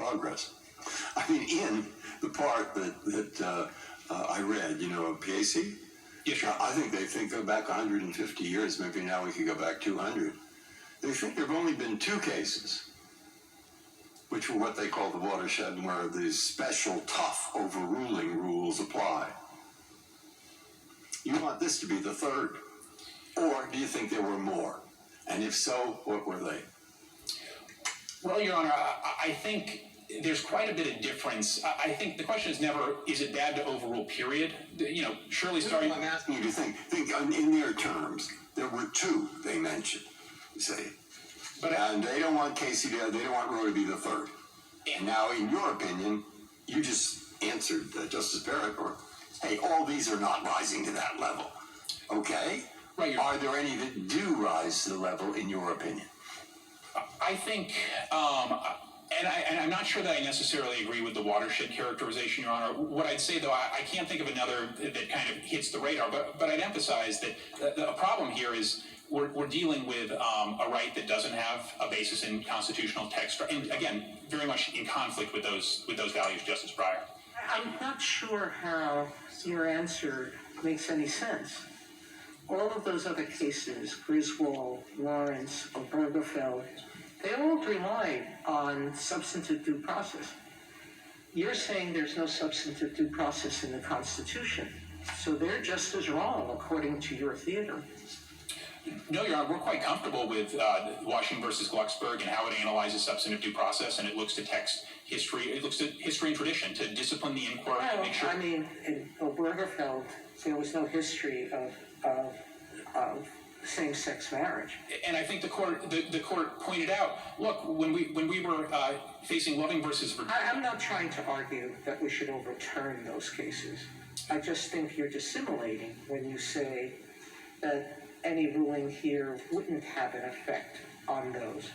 progress. I mean, in the part that I read, you know, PAC, Yeah, sure. I think they think go back 150 years, maybe now we could go back 200. They think there have only been 2 cases, which were what they call the watershed, and where these special tough overruling rules apply. You want this to be the 3rd? Or do you think there were more? And if so, what were they? Well, Your Honor, I think there's quite a bit of difference. I think the question is never, is it bad to overrule, period? You know, surely starting... I'm asking you to think in their terms, there were 2 they mentioned, say. And they don't want Casey to, they don't want Roe to be the 3rd. And now, in your opinion, you just answered Justice Barrett, or, hey, all these are not rising to that level. Okay? Right. Are there any that do rise to the level, in your opinion? I think, and I'm not sure that I necessarily agree with the watershed characterization, Your Honor. What I'd say, though, I can't think of another that kind of hits the radar, but I'd emphasize that the problem here is we're dealing with a right that doesn't have a basis in constitutional text, and again, very much in conflict with those values, Justice Breyer. I'm not sure how your answer makes any sense. All of those other cases, Griswold, Lawrence, Obergefell, they all relied on substantive due process. You're saying there's no substantive due process in the Constitution, so they're just as wrong according to your theater. No, Your Honor, we're quite comfortable with Washington versus Glucksberg and how it analyzes substantive due process, and it looks to text history, it looks at history and tradition to discipline the inquiry to make sure. I mean, in Obergefell, there was no history of same-sex marriage. And I think the court pointed out, look, when we were facing Loving versus Virginia. I'm not trying to argue that we should overturn those cases. I just think you're dissimulating when you say that any ruling here wouldn't have an effect on those.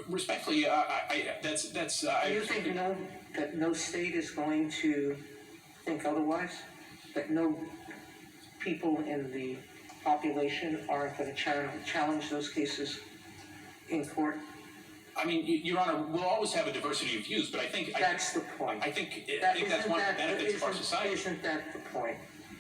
Respectfully, that's. Do you think that no state is going to think otherwise? That no people in the population aren't going to challenge those cases in court? I mean, Your Honor, we'll always have a diversity of views, but I think that's the point. I think that's one of the benefits of our society. Isn't that the point?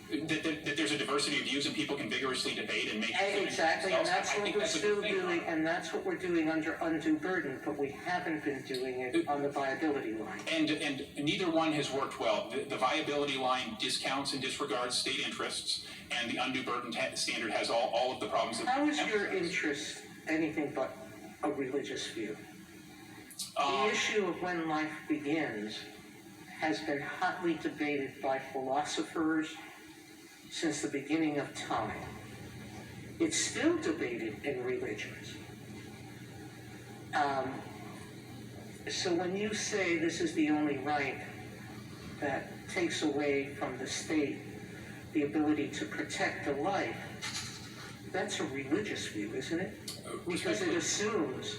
That there's a diversity of views and people can vigorously debate and make exactly, and that's what we're still doing, and that's what we're doing under undue burden, but we haven't been doing it on the viability line. And neither one has worked well. The viability line discounts and disregards state interests, and the undue burden standard has all of the problems. How is your interest anything but a religious view? The issue of when life begins has been hotly debated by philosophers since the beginning of time. It's still debated in religions. So when you say this is the only right that takes away from the state the ability to protect a life, that's a religious view, isn't it? Because it assumes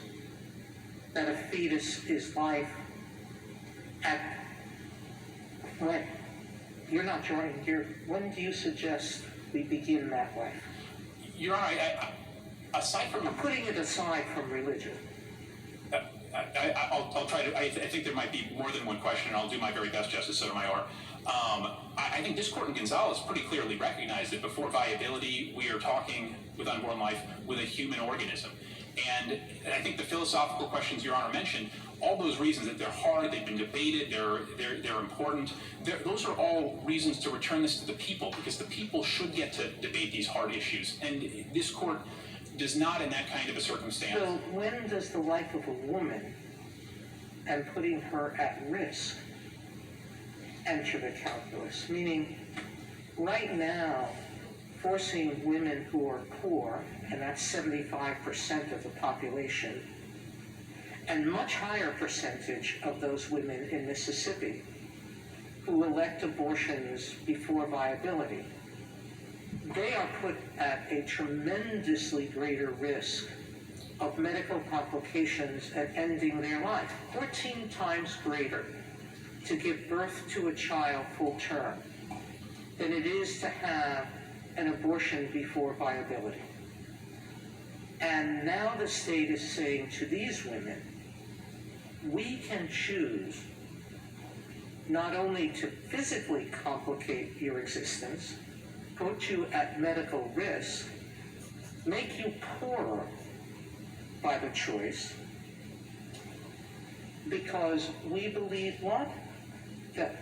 that a fetus is life at when? You're not joining here. When do you suggest we begin that way? Your Honor, aside from... I'm putting it aside from religion. I'll try to... I think there might be more than one question, and I'll do my very best, Justice Sotomayor. I think this court in Gonzalez pretty clearly recognized that before viability, we are talking with unborn life with a human organism. And I think the philosophical questions Your Honor mentioned, all those reasons that they're hard, they've been debated, they're important, those are all reasons to return this to the people, because the people should get to debate these hard issues. And this court does not in that kind of a circumstance. So when does the life of a woman and putting her at risk enter the calculus? Meaning, right now, forcing women who are poor, and that's 75% of the population, and much higher percentage of those women in Mississippi who elect abortions before viability, they are put at a tremendously greater risk of medical complications and ending their life, 14 times greater to give birth to a child full term than it is to have an abortion before viability. And now the state is saying to these women, we can choose not only to physically complicate your existence, put you at medical risk, make you poorer by the choice, because we believe what? That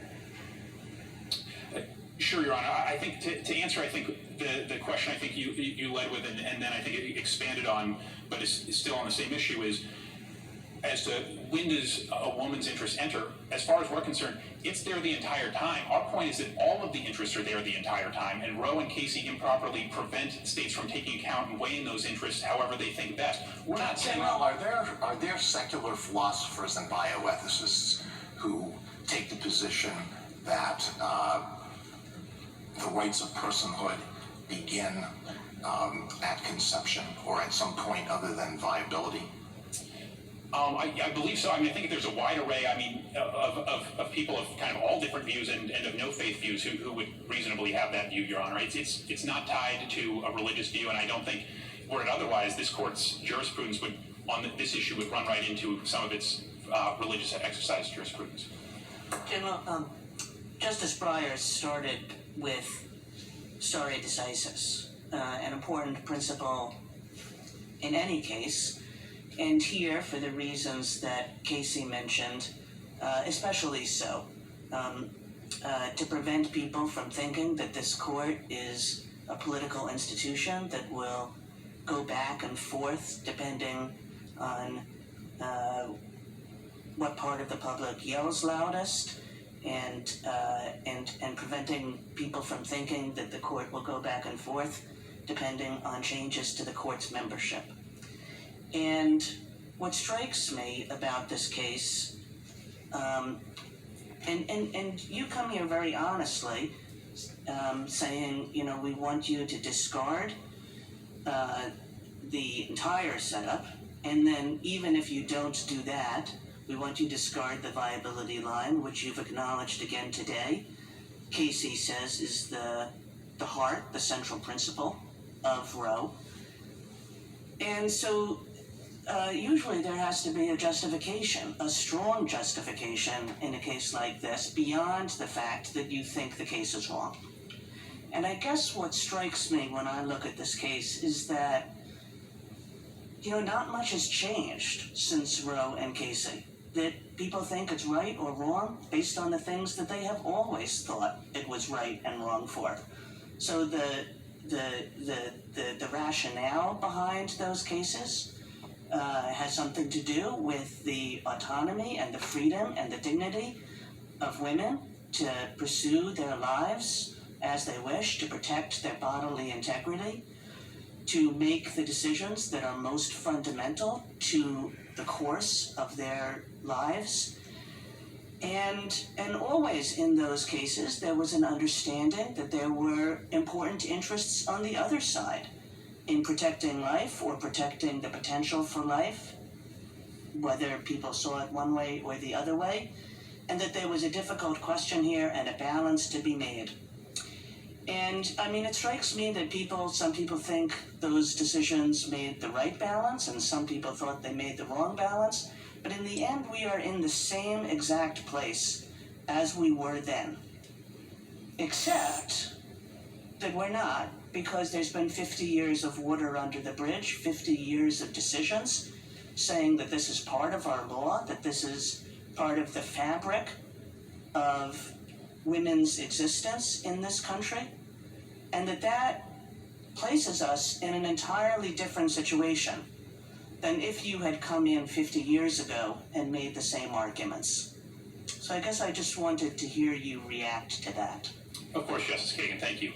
Sure, Your Honor. I think to answer, I think the question I think you led with, and then I think it expanded on, but is still on the same issue, is as to when does a woman's interest enter? As far as we're concerned, it's there the entire time. Our point is that all of the interests are there the entire time, and Roe and Casey improperly prevent states from taking account and weighing those interests however they think best. We're not saying... Well, are there secular philosophers and bioethicists who take the position that the rights of personhood begin at conception or at some point other than viability? I believe so. I mean, I think there's a wide array, I mean, of people of kind of all different views and of no faith views who would reasonably have that view, Your Honor. It's not tied to a religious view, and I don't think, were it otherwise, this court's jurisprudence would, on this issue, would run right into some of its religious exercise jurisprudence. General, Justice Breyer started with stare decisis, an important principle in any case, and here, for the reasons that Casey mentioned, especially so, to prevent people from thinking that this court is a political institution that will go back and forth depending on what part of the public yells loudest, and preventing people from thinking that the court will go back and forth depending on changes to the court's membership. And what strikes me about this case, and you come here very honestly, saying, you know, we want you to discard the entire setup, and then even if you don't do that, we want you to discard the viability line, which you've acknowledged again today. Casey says is the heart, the central principle of Roe. And so usually there has to be a justification, a strong justification in a case like this, beyond the fact that you think the case is wrong. And I guess what strikes me when I look at this case is that, you know, not much has changed since Roe and Casey. That people think it's right or wrong based on the things that they have always thought it was right and wrong for. So the rationale behind those cases has something to do with the autonomy and the freedom and the dignity of women to pursue their lives as they wish, to protect their bodily integrity, to make the decisions that are most fundamental to the course of their lives. And always in those cases, there was an understanding that there were important interests on the other side in protecting life or protecting the potential for life, whether people saw it one way or the other way, and that there was a difficult question here and a balance to be made. And I mean, it strikes me that some people think those decisions made the right balance, and some people thought they made the wrong balance. But in the end, we are in the same exact place as we were then. Except that we're not, because there's been 50 years of water under the bridge, 50 years of decisions saying that this is part of our law, that this is part of the fabric of women's existence in this country, and that places us in an entirely different situation than if you had come in 50 years ago and made the same arguments. So I guess I just wanted to hear you react to that. Of course, Justice Kagan, thank you.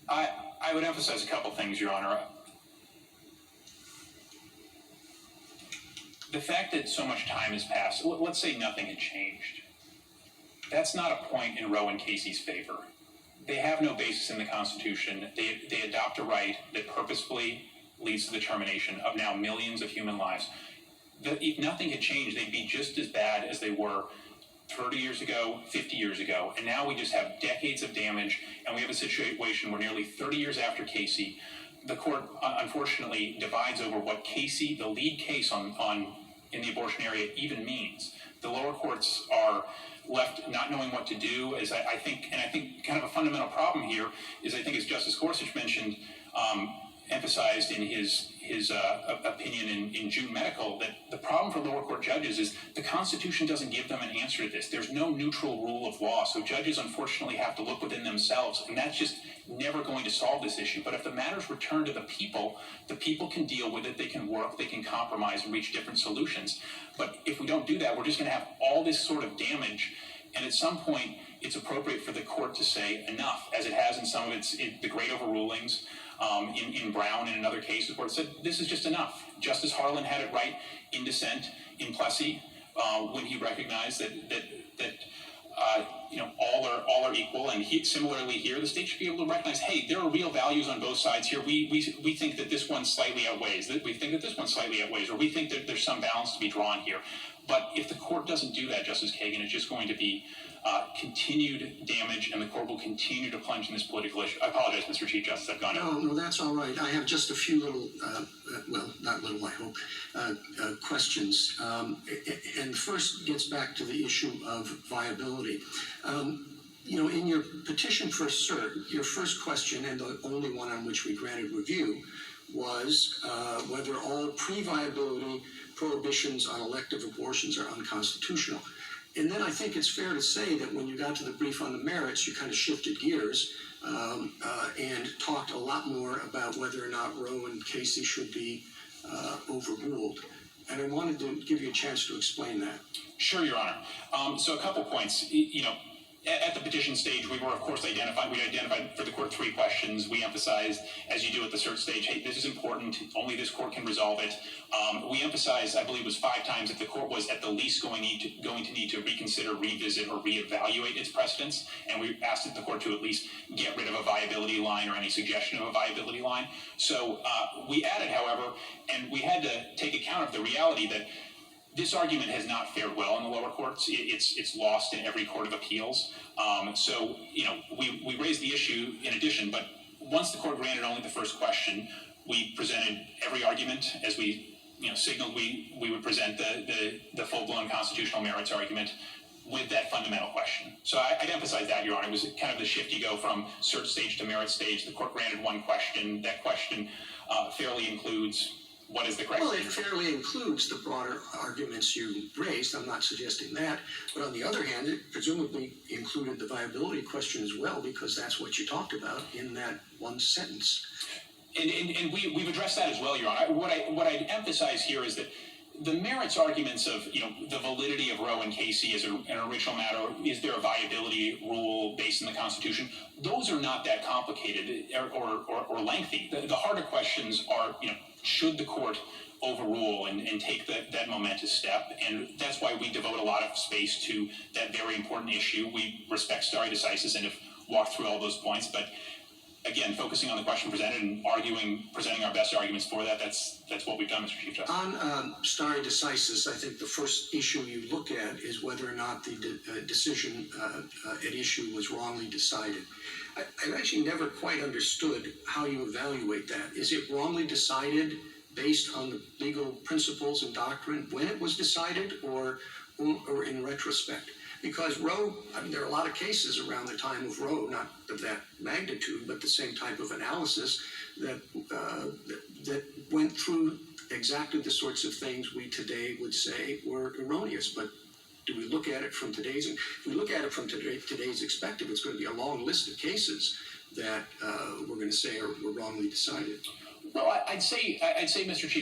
I would emphasize a couple things, Your Honor. The fact that so much time has passed, let's say nothing had changed. That's not a point in Roe and Casey's favor. They have no basis in the Constitution. They adopt a right that purposefully leads to the termination of now millions of human lives. If nothing had changed, they'd be just as bad as they were 30 years ago, 50 years ago. And now we just have decades of damage, and we have a situation where nearly 30 years after Casey, the court unfortunately divides over what Casey, the lead case in the abortion area, even means. The lower courts are left not knowing what to do. As I think kind of a fundamental problem here is, I think, as Justice Gorsuch mentioned, emphasized in his opinion in June Medical, that the problem for lower court judges is the Constitution doesn't give them an answer to this. There's no neutral rule of law, so judges unfortunately have to look within themselves, and that's just never going to solve this issue. But if the matters return to the people can deal with it, they can work, they can compromise and reach different solutions. But if we don't do that, we're just going to have all this sort of damage, and at some point it's appropriate for the court to say enough, as it has in some of the great overrulings, in Brown and in other cases where it said this is just enough. Justice Harlan had it right in dissent in Plessy when he recognized that all are equal, and similarly here the state should be able to recognize, hey, there are real values on both sides here. We think that this one slightly outweighs, or we think that there's some balance to be drawn here. But if the court doesn't do that, Justice Kagan, it's just going to be continued damage, and the court will continue to plunge in this political issue. I apologize, Mr. Chief Justice, I've gone over. No, that's all right. I have just a few little, well, not little, I hope, questions. And the first gets back to the issue of viability. In your petition for cert, your first question, and the only one on which we granted review, was whether all pre-viability prohibitions on elective abortions are unconstitutional. And then I think it's fair to say that when you got to the brief on the merits, you kind of shifted gears and talked a lot more about whether or not Roe and Casey should be overruled. And I wanted to give you a chance to explain that. Sure, Your Honor. So a couple points. At the petition stage, we were, of course, identified for the court 3 questions. We emphasized, as you do at the cert stage, hey, this is important. Only this court can resolve it. We emphasized, I believe it was 5 times, that the court was at the least going to need to reconsider, revisit, or reevaluate its precedents. And we asked the court to at least get rid of a viability line or any suggestion of a viability line. So we added, however, and we had to take account of the reality that this argument has not fared well in the lower courts. It's lost in every court of appeals. So we raised the issue in addition, but once the court granted only the first question, we presented every argument as we signaled we would present the full-blown constitutional merits argument with that fundamental question. So I'd emphasize that, Your Honor. It was kind of the shift. You go from cert stage to merit stage. The court granted one question. That question fairly includes what is the correct. Well, it fairly includes the broader arguments you raised. I'm not suggesting that. But on the other hand, it presumably included the viability question as well, because that's what you talked about in that one sentence. And we've addressed that as well, Your Honor. What I'd emphasize here is that the merits arguments of the validity of Roe and Casey as an original matter, is there a viability rule based in the Constitution? Those are not that complicated or lengthy. The harder questions are, should the court overrule and take that momentous step? And that's why we devote a lot of space to that very important issue. We respect stare decisis and have walked through all those points, but again, focusing on the question presented and presenting our best arguments for that, that's what we've done, Mr. Chief Justice. On stare decisis, I think the first issue you look at is whether or not the decision at issue was wrongly decided. I've actually never quite understood how you evaluate that. Is it wrongly decided based on the legal principles and doctrine when it was decided, or in retrospect? Because Roe, there are a lot of cases around the time of Roe, not of that magnitude, but the same type of analysis that went through exactly the sorts of things we today would say were erroneous. But do we look at it from today's? If we look at it from today's perspective, it's going to be a long list of cases that we're going to say were wrongly decided. Well, I'd say, Mr. Chief